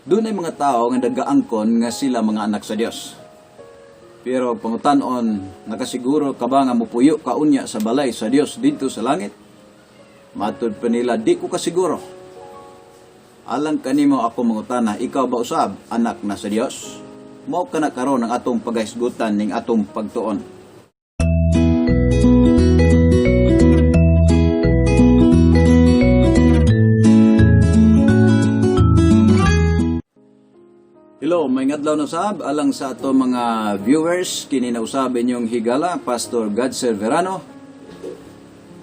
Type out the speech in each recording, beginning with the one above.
Doon ay mga tao nga nagaangkon nga sila mga anak sa Dios. Pero pangutan-on, nakasiguro ka ba nga mupuyo kaunya sa balay sa Dios dito sa langit? Matud pa nila, di ko kasiguro. Alang kanimo ako mangutana, ikaw ba usab anak na sa Dios? Mao ka na karon ang atong pagahisgutan ning atong pagtuon. Hello, may ngadlaw na usab alang sa ato mga viewers, kini na usab inyong higala Pastor Verano,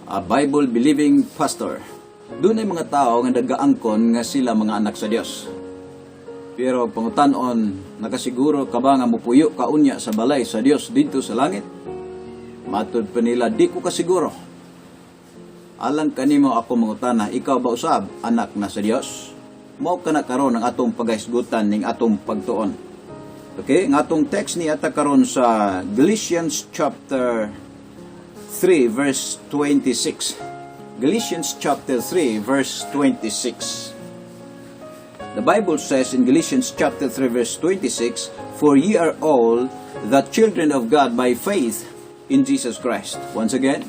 a Bible believing pastor. Doon ay mga tao nga nagaangkon nga sila mga anak sa Dios. Pero pangutan-on, nakasiguro ka ba nga mupuyo kaunya sa balay sa Dios dito sa langit? Matud pa nila, di ko kasiguro. Alang kanimo ako mangutana, ikaw ba usab anak na sa Dios? Mao ka na karon ang atong pagahisgutan ning atong pagtuon. Okay, ang atong text ni ata karon sa Galatians chapter 3 verse 26. Galatians chapter 3 verse 26. The Bible says in Galatians chapter 3 verse 26, "For ye are all the children of God by faith in Jesus Christ." Once again,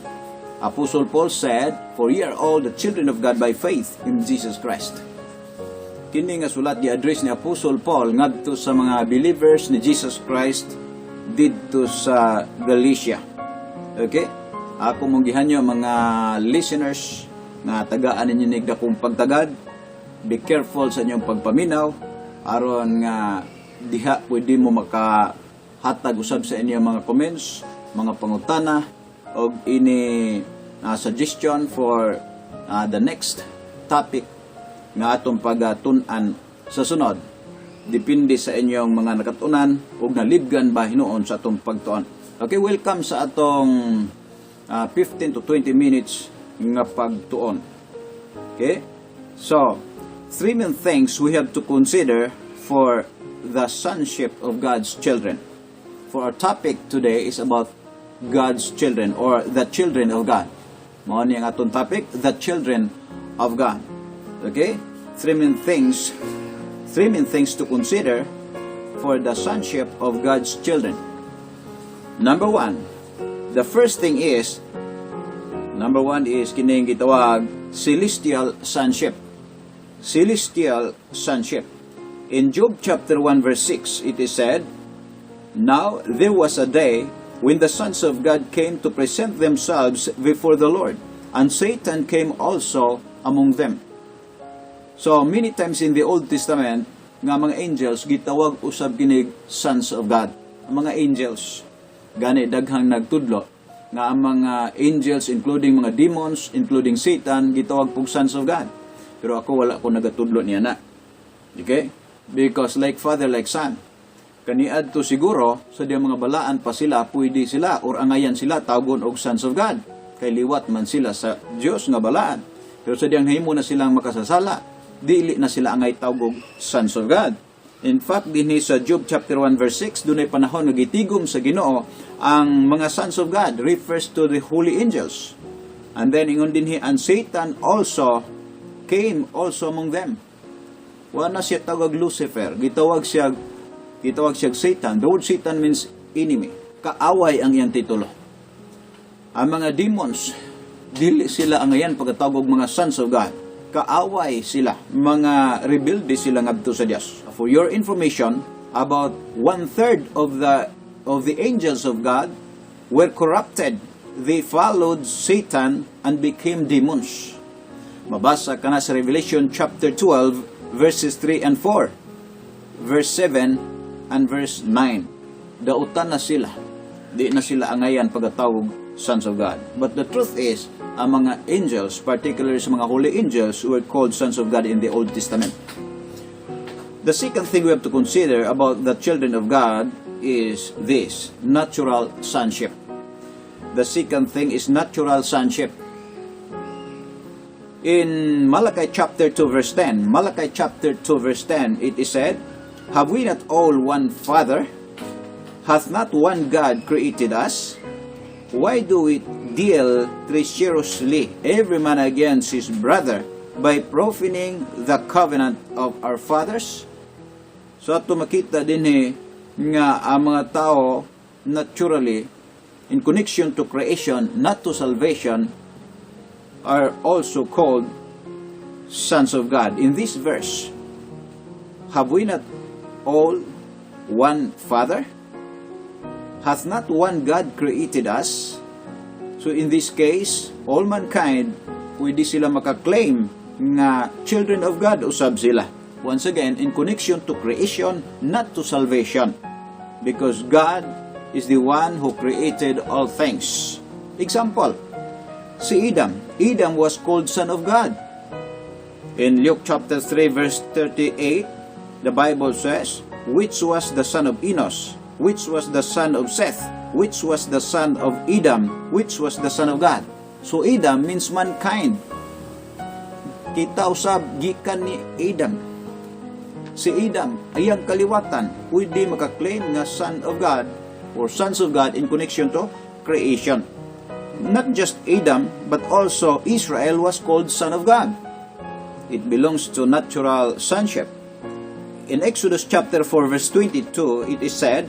Apostle Paul said, "For ye are all the children of God by faith in Jesus Christ." Kini nga sulat gi-address ni Apostle Paul ngadto sa mga believers ni Jesus Christ didto sa Galatia. Okay? Ako mong gihanyo mga listeners na tagaan ninyo nig dakong pagtagad. Be careful sa inyong pagpaminaw aron nga diha pwede mo makahatag usab sa inyong mga comments, mga pangutana og ini suggestion for the next topic nga atong pagtun-an sa sunod. Depende sa inyong mga nakatunan ug nalibgan ba hinuon sa atong pagtuon. Okay, welcome sa atong 15 to 20 minutes nga pagtuon. Okay? So, three main things we have to consider for the sonship of God's children. For our topic today is about God's children or the children of God. Mao ni ang atong topic, the children of God. Okay? Three main things to consider for the sonship of God's children. Number one is kining gitawag celestial sonship. Celestial sonship. In Job chapter 1 verse 6, it is said, "Now there was a day when the sons of God came to present themselves before the Lord, and Satan came also among them." So, many times in the Old Testament, nga mga angels, gitawag usab kinig sons of God. Ang mga angels, gani daghang nagtudlo, nga ang mga angels, including mga demons, including Satan, gitawag pong sons of God. Pero ako wala ko nagatudlo niya na. Okay? Because like father, like son. Kaniad to siguro, sa diya mga balaan pa sila, pwede sila, or angayan sila, tawgon og sons of God. Kay liwat man sila sa Diyos nga balaan. Pero sa diyang himo na silang makasasala, dili na sila angay tawgog sons of God. In fact, dinhi sa Job chapter 1 verse 6, dunay panahon nga gitigom sa Ginoo ang mga sons of God refers to the holy angels. And then ingon dinhi, and Satan also came also among them. Wa na siya tawag Lucifer, gitawag siya Satan. The word Satan means enemy. Kaaway ang iyang titulo. Ang mga demons, dili sila angayan pagkatawag mga sons of God. Kaaway sila, mga rebelde sila ngadto sa Dios. For your information, about 1/3 of the angels of God were corrupted. They followed Satan and became demons. Mabasa ka na sa Revelation chapter 12 verses 3 and 4, verse 7 and verse 9. Dautan na sila, di na sila angayan pagkatawag sons of God. But the truth is, ang mga angels, particularly sa mga holy angels, were called sons of God in the Old Testament. The second thing we have to consider about the children of God is this, natural sonship. The second thing is natural sonship. In Malachi chapter 2 verse 10, it is said, "Have we not all one Father? Hath not one God created us? Why do we deal treacherously every man against his brother by profaning the covenant of our fathers?" So ato makita din nga ang mga tao naturally in connection to creation, not to salvation, are also called sons of God. In this verse, have we not all one Father? Hath not one God created us? So in this case, all mankind, pwede sila makaklaim nga children of God usab sila. Once again, in connection to creation, not to salvation. Because God is the one who created all things. Example, si Adam. Adam was called son of God. In Luke chapter 3 verse 38, the Bible says, which was the son of Enos, which was the son of Seth, which was the son of Adam, which was the son of God. So Adam means mankind. Kita usab gikan ni Adam. Si Adam, ayang kaliwatan, pwede makaklaim nga son of God or sons of God in connection to creation. Not just Adam, but also Israel was called son of God. It belongs to natural sonship. In Exodus chapter 4 verse 22, it is said,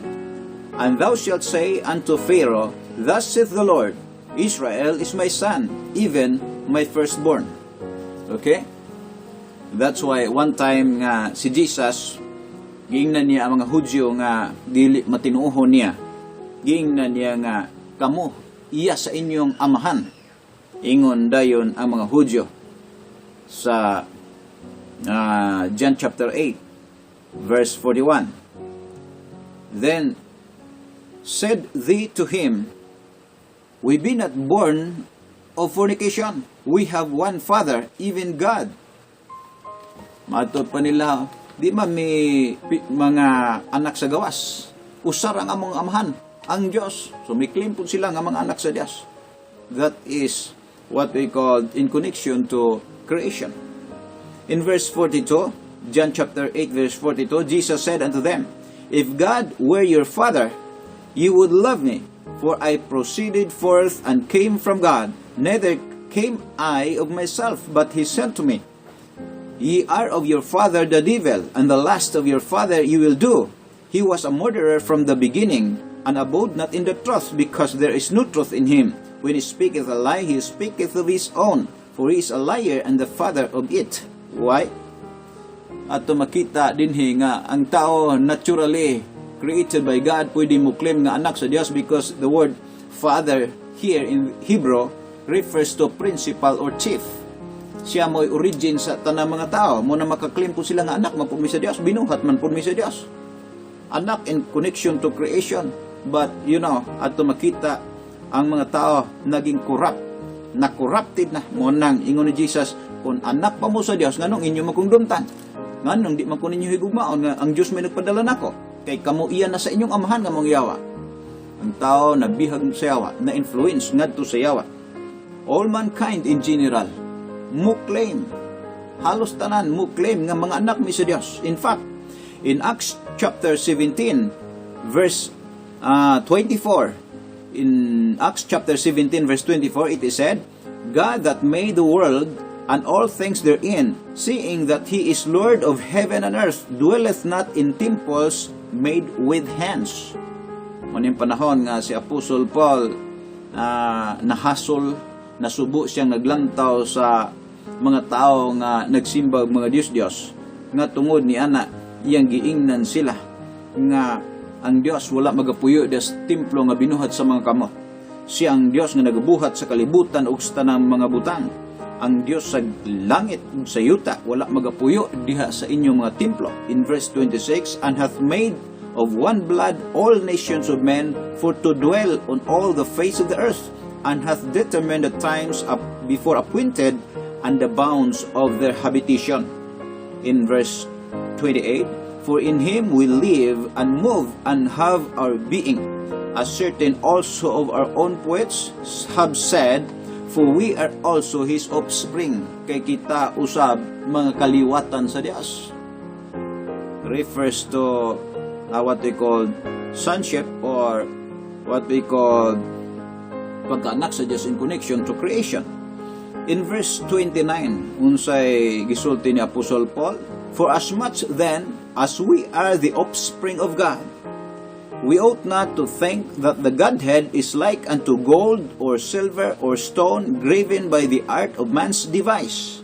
and thou shalt say unto Pharaoh, thus saith the Lord, Israel is my son, even my firstborn. Okay? That's why one time nga si Jesus, giingnan niya ang mga Hudyo nga dili matinuohon niya. Giingnan niya nga, kamo, iya sa inyong amahan. Ingon dayon ang mga Hudyo sa John chapter 8, verse 41. Then said they to him, we be not born of fornication. We have one Father, even God. Matod pa nila, di man may mga anak sa gawas. Usar ang among amahan, ang Diyos. So may claim po sila nga mga anak sa Diyos. That is what we call in connection to creation. In verse 42, John chapter 8 verse 42, Jesus said unto them, if God were your Father, you would love me, for I proceeded forth and came from God. Neither came I of myself, but he sent to me. Ye are of your father the devil, and the lust of your father you will do. He was a murderer from the beginning, and abode not in the truth, because there is no truth in him. When he speaketh a lie, he speaketh of his own, for he is a liar and the father of it. Why? Ato makita dinhi nga ang tao naturally created by God, pwede mo claim nga anak sa Diyos, because the word father here in Hebrew refers to principal or chief. Siya mo'y origin sa tanang mga tao. Muna makaklaim po sila nga anak, mapumi sa Diyos. Binuhat man pumi sa Diyos. Anak in connection to creation. But, ato makita ang mga tao naging corrupt. Na-corrupted na. Munang ingon ni Jesus, kung anak pa mo sa Diyos, nganong inyo makungdumtan? Nganong di man ko ninyo higugmaon nga ang Diyos may nagpadala nako. Kay kamo iyan na sa inyong amahan nga mong yawa. Ang tao na bihag sa yawa, na influence ngadto sa yawa. All mankind in general, mo claim, halos tanan mo claim nga mga anak mi sa Dios. In fact, in Acts chapter 17 verse 24, in Acts chapter 17 verse 24, it is said, God that made the world and all things therein, seeing that he is Lord of heaven and earth, dwelleth not in temples made with hands. Maning panahon nga si Apostle Paul nahasol, nasubo siyang naglantaw sa mga tao nga nagsimbag mga Diyos-Diyos, nga tungod ni ana iyang giingnan sila nga ang Diyos wala magapuyo des templo nga binuhat sa mga kamot. Siya ang Diyos nga nagabuhat sa kalibutan ug sa tanang mga butang. Ang Diyos sa langit ug sa yuta wala magapuyo diha sa inyong mga templo. In verse 26, and hath made of one blood all nations of men for to dwell on all the face of the earth, and hath determined the times before appointed and the bounds of their habitation. In verse 28, for in him we live and move and have our being, as certain also of our own poets have said, for we are also his offspring. Kay kita usab mga kaliwatan sa Dios. Refers to what we call sonship, or what we call pagkaanak sa Dios in connection to creation. In verse 29, unsay gisulti ni Apostle Paul, for as much then as we are the offspring of God, we ought not to think that the Godhead is like unto gold or silver or stone graven by the art of man's device.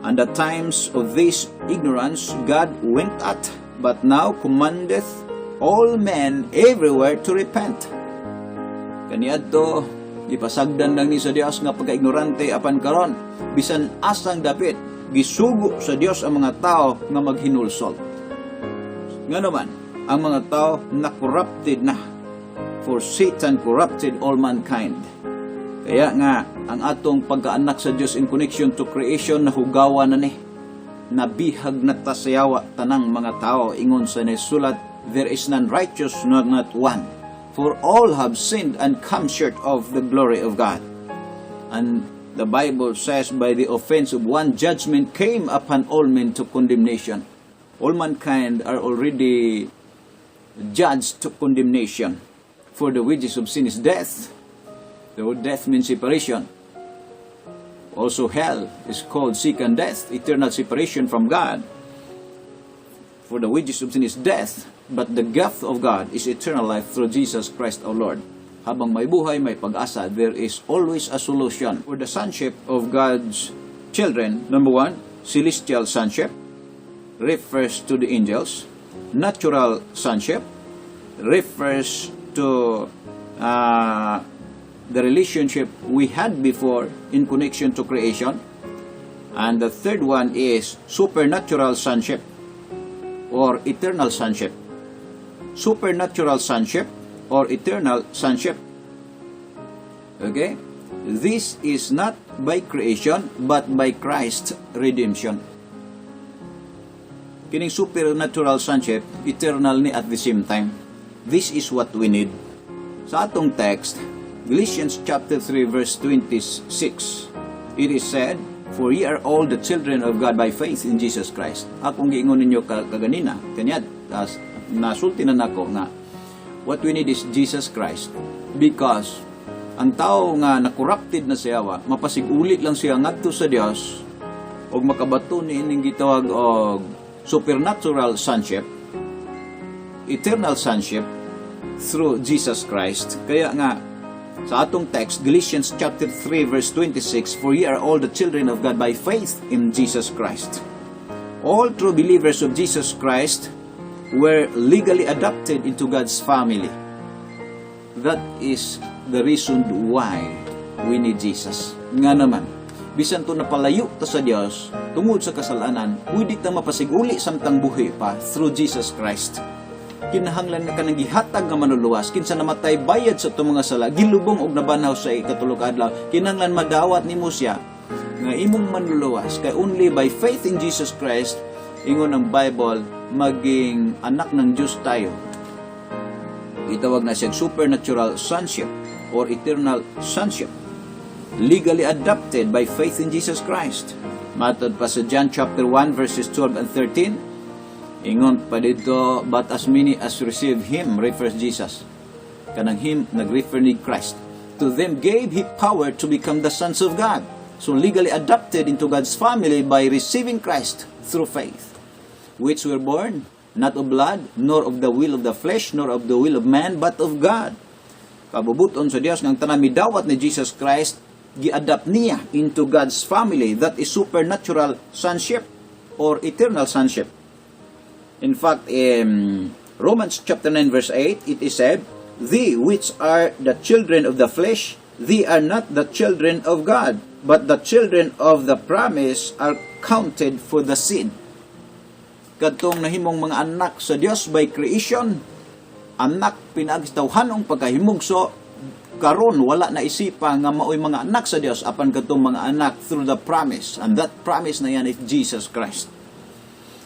And at times of this ignorance God winked at, but now commandeth all men everywhere to repent. Kaniadto, ipasagdan lang ni sa Dios nga pagka-ignorante apan karon, bisan asang dapit, gisugo sa Dios ang mga tao nga maghinulsol. Nga naman, ang mga tao na corrupted na, for Satan corrupted all mankind. Kaya nga, ang atong pagkaanak sa Dios in connection to creation na hugawa na ni, nabihag na tasayawa tanang mga tao, ingon sa nisulat, there is none righteous, not one. For all have sinned and come short of the glory of God. And the Bible says, by the offense of one, judgment came upon all men to condemnation. All mankind are already judged to condemnation. For the wages of sin is death. The word death means separation. Also hell is called second death, eternal separation from God. For the wages of sin is death, but the gift of God is eternal life through Jesus Christ our Lord. Habang may buhay, may pag-asa, there is always a solution. For the sonship of God's children, number one, celestial sonship, refers to the angels. Natural sonship refers to the relationship we had before in connection to creation. And the third one is supernatural sonship or eternal sonship. Supernatural sonship or eternal sonship. Okay? This is not by creation but by Christ's redemption. Kining supernatural sonship, eternal ni at the same time. This is what we need. Sa atong text, Galatians chapter 3 verse 26, it is said, for ye are all the children of God by faith in Jesus Christ. Akong giingon ninyo kaganina, kanyad, nasulti na nako nga, what we need is Jesus Christ. Because, ang tao nga na-corrupted na siya, mapasig-ulit lang siya ngadto sa Dios, o makabato ni ining gitawag og supernatural sonship, eternal sonship, through Jesus Christ. Kaya nga, sa atong text, Galatians chapter 3 verse 26, for ye are all the children of God by faith in Jesus Christ. All true believers of Jesus Christ were legally adopted into God's family. That is the reason why we need Jesus. Nga naman, bisan to napalayo ta sa Dios tungod sa kasalanan, pwede ta mapasiguli samtang buhi pa through Jesus Christ. Kinahanglan na kanang gihatag nga manuluwas, kinsa namatay bayad sa itong mga sala, gilubong og nabanaw sa ikatulog adlaw, kinahanglan madawat nimo siya nga imong manluluwas. Kay only by faith in Jesus Christ, ingon ang Bible, maging anak ng Diyos tayo. Itawag na siyang supernatural sonship or eternal sonship, legally adopted by faith in Jesus Christ. Matod pa sa John chapter 1 verses 12 and 13, ingon pa dito, but as many as receive Him, refers Jesus. Kanang Him, nag-refer ni Christ. To them gave He power to become the sons of God. So legally adopted into God's family by receiving Christ through faith. Which were born, not of blood, nor of the will of the flesh, nor of the will of man, but of God. Kabubuton sa Dios ng tanami dawat ni Jesus Christ, gi-adapt niya into God's family. That is supernatural sonship or eternal sonship. In fact, in Romans chapter 9 verse 8, it is said, they which are the children of the flesh, they are not the children of God, but the children of the promise are counted for the seed. Kadtong nahimong mga anak sa Dios by creation, anak pinagtawhanong pagkahimugso, karon wala na isipa nga maoy mga anak sa Dios apan kadtong mga anak through the promise, and that promise na yan is Jesus Christ.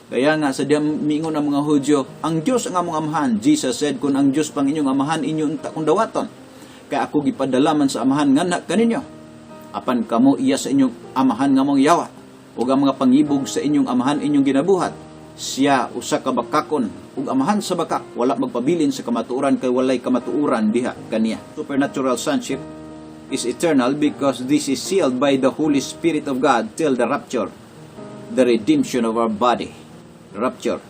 Kaya nga sa diyang mingon ang mga Hudyo, ang Diyos ang among amahan. Jesus said, kung ang Diyos pang inyong amahan, inyong takong dawaton. Kaya ako gipadalaman sa amahan nga na kaninyo. Apan kamo iya sa inyong amahan nga mong yawa. O ang mga pangibog sa inyong amahan inyong ginabuhat. Siya usa ka bakakon. Ug amahan sa bakak, wala magpabilin sa kamatuuran kay walay kamatuuran diha kaniya. Supernatural sonship is eternal because this is sealed by the Holy Spirit of God till the rapture, the redemption of our body. Rapture.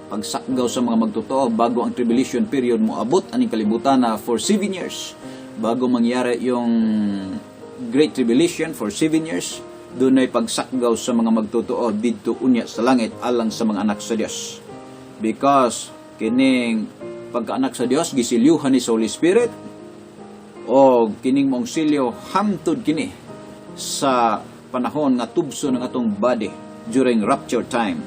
pagsakgaw sa mga magtotoo bago ang tribulation period mo abot aning kalibutan na for 7 years. Bago mangyari yung Great Tribulation for 7 years, doon ay pagsakgaw sa mga magtotoo didto unya sa langit alang sa mga anak sa Dios. Because kining pagkaanak sa Dios gisilyuhan ni sa Holy Spirit o kining mong silyo hamtod kini sa panahon nga tubso ng atong body during rapture time.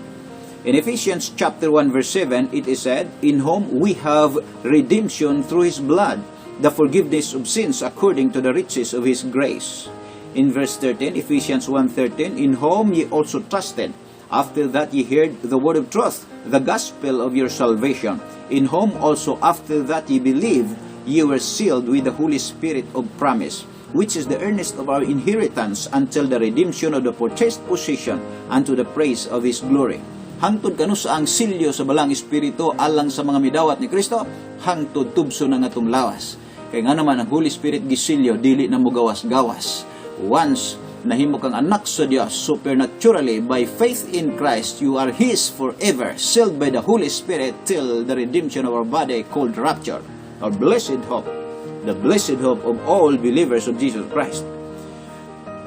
In Ephesians chapter 1 verse 7, it is said, "In whom we have redemption through His blood, the forgiveness of sins according to the riches of His grace." In verse 13, Ephesians 1:13, "In whom ye also trusted, after that ye heard the word of truth, the gospel of your salvation. In whom also after that ye believed, ye were sealed with the Holy Spirit of promise, which is the earnest of our inheritance until the redemption of the purchased possession unto the praise of His glory." Hangtod kanu sa ang silyo sa balang espiritu alang sa mga midawat ni Kristo, hangtod tubso ng atong lawas. Kaya nga naman ang Holy Spirit gisilyo dili na mo gawas-gawas. Once nahimo kang anak sa Dios supernaturally by faith in Christ, you are His forever, sealed by the Holy Spirit till the redemption of our body called rapture, our blessed hope, the blessed hope of all believers of Jesus Christ.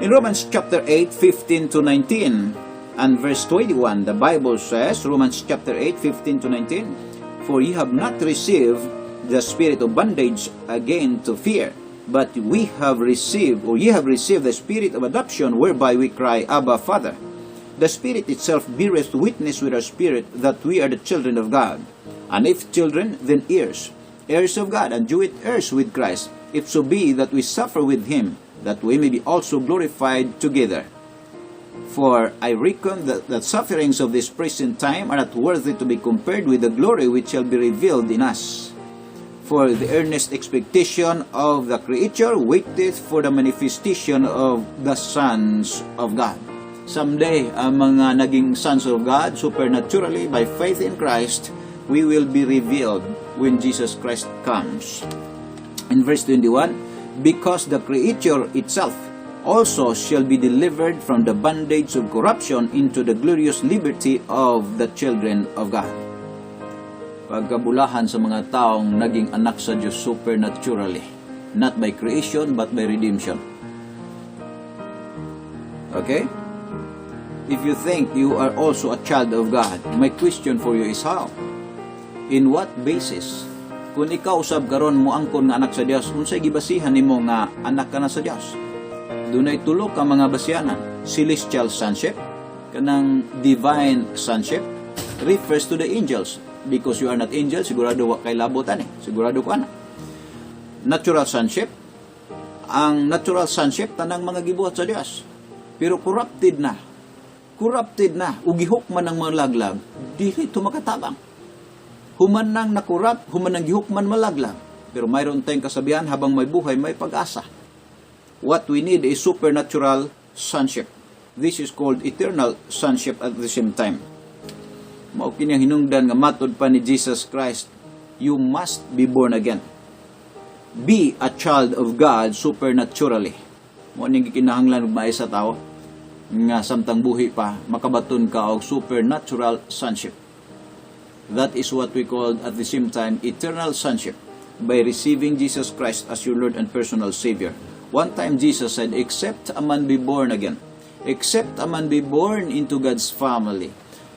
In Romans chapter 8, 15 to 19 and verse 21, the Bible says, Romans chapter 8, 15 to 19, "For ye have not received the spirit of bondage again to fear, but ye have received the spirit of adoption, whereby we cry, Abba, Father. The Spirit itself beareth witness with our spirit that we are the children of God. And if children, then heirs, heirs of God, and joint heirs with Christ, if so be that we suffer with Him, that we may be also glorified together. For I reckon that the sufferings of this present time are not worthy to be compared with the glory which shall be revealed in us. For the earnest expectation of the creature waiteth for the manifestation of the sons of God." Someday, ang mga naging sons of God, supernaturally, by faith in Christ, we will be revealed when Jesus Christ comes. In verse 21, "Because the creature itself also shall be delivered from the bondage of corruption into the glorious liberty of the children of God." Pagkabulahan sa mga taong naging anak sa Diyos supernaturally, not by creation but by redemption. Okay? If you think you are also a child of God, my question for you is how? In what basis? Kung ikaw usab karon mo angkon nga anak sa Dios, unsay gibasihan nimo nga anak ka na sa Dios? Dunay tulo ka mga basyanan. Celestial sonship, kanang divine sonship, refers to the angels. Because you are not angel, sigurado wa kay labotan sigurado ko ana. Natural sonship, ang natural sonship tanang mga gibuhat sa Dios, pero corrupted na, ug gihukman ng mga laglag, dili to makatabang. Human nang nakorrupt, human nang gihukman malaglag, pero mayroon tayong kasabihan, habang may buhay may pag-asa. What we need is supernatural sonship. This is called eternal sonship at the same time. Mao kini ang hinungdan nga matod pa ni Jesus Christ, you must be born again. Be a child of God supernaturally. Mao ning gikinahanglan ug maay sa tawo nga samtang buhi pa makabaton ka og supernatural sonship. That is what we call at the same time eternal sonship, by receiving Jesus Christ as your Lord and personal Savior. One time Jesus said, "Except a man be born again, except a man be born into God's family,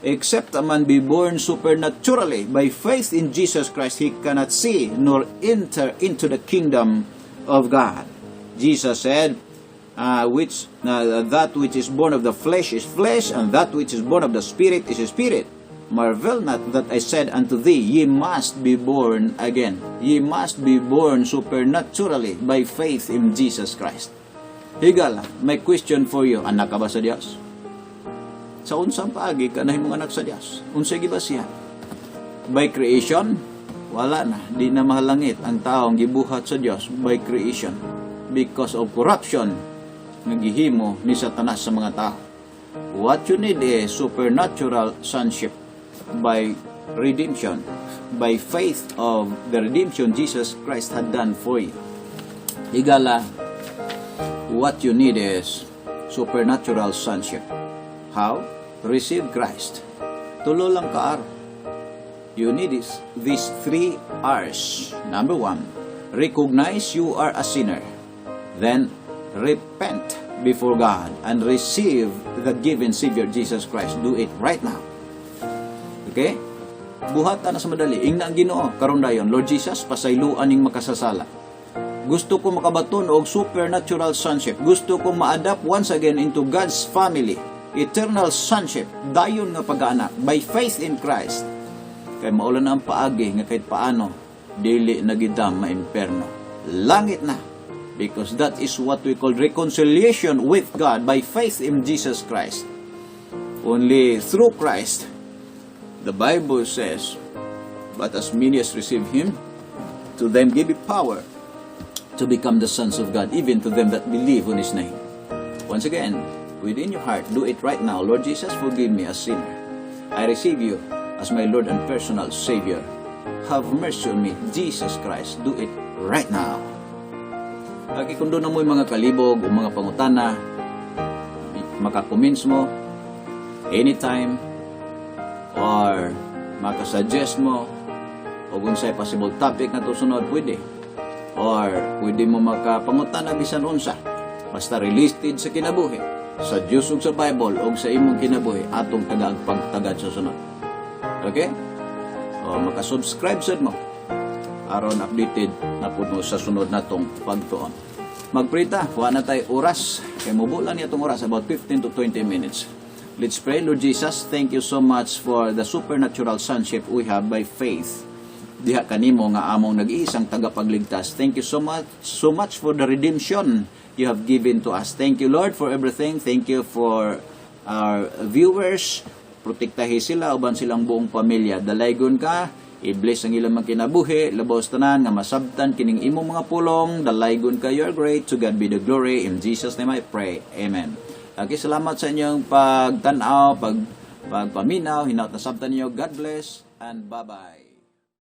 except a man be born supernaturally by faith in Jesus Christ, he cannot see nor enter into the kingdom of God." Jesus said, that which is born of the flesh is flesh, and that which is born of the Spirit is spirit. Marvel not that I said unto thee, ye must be born again. Ye must be born supernaturally by faith in Jesus Christ. Higala, my question for you, anak ka ba sa Dios? Sa unsang paagi ka na himong anak sa Dios? Unsay gibasihan? By creation? Wala na, di na mahalangit ang taong gibuhat sa Dios by creation because of corruption nga gihimo ni Satanas sa mga tao. What you need is supernatural sonship by redemption, by faith of the redemption Jesus Christ had done for you. Higala, what you need is supernatural sonship. How? Receive Christ. Tulo lang kaaro. You need these 3 R's. Number 1, recognize you are a sinner. Then, repent before God and receive the given Savior Jesus Christ. Do it right now. Okay? Buhata na sa madali. Ingna ang Ginoo karon dayon, Lord Jesus, pasayloan ning makasasala. Gusto ko makabaton og supernatural sonship. Gusto kong ma-adapt once again into God's family. Eternal sonship. Dayon nga pag-anak by faith in Christ. Kay maulan na ang paagi nga kahit paano dili na gidam maimperno. Langit na. Because that is what we call reconciliation with God by faith in Jesus Christ. Only through Christ, the Bible says, but as many as receive Him, to them give Him power to become the sons of God, even to them that believe on His name. Once again, within your heart, do it right now. Lord Jesus, forgive me a sinner. I receive You as my Lord and personal Savior. Have mercy on me, Jesus Christ. Do it right now. Lagi kung doon na mo yung mga kalibog o mga pangutana, makakomments mo anytime or makasuggest mo o kung sa'y possible topic na tusunod, pwede. Or pwede mo makapangutana bisan unsa. Basta related sa kinabuhi, sa Diyos o sa Bible o sa imong kinabuhi, atong tagaagpagtagad sa sunod. Okay? O makasubscribe sa mo aron updated na po mo sa sunod natong pagtuon. Magprita, kuha na tayo oras. Kaya mubulan niya itong oras, about 15 to 20 minutes. Let's pray. Lord Jesus, thank You so much for the supernatural sonship we have by faith. Diha kanimo nga among nag-iisang tagapagligtas. Thank You so much for the redemption You have given to us. Thank You, Lord, for everything. Thank You for our viewers. Protektahi sila, uban silang buong pamilya. Dalaygon ka, i-bless ang ilang mga kinabuhi, labaw tanan nga masabtan kining imong mga pulong. Dalaygon ka, You are great. To God be the glory. In Jesus' name I pray. Amen. Okay, salamat sa inyong pagtanaw, pagpaminaw, hinaut na sabtan niyo. God bless and bye-bye.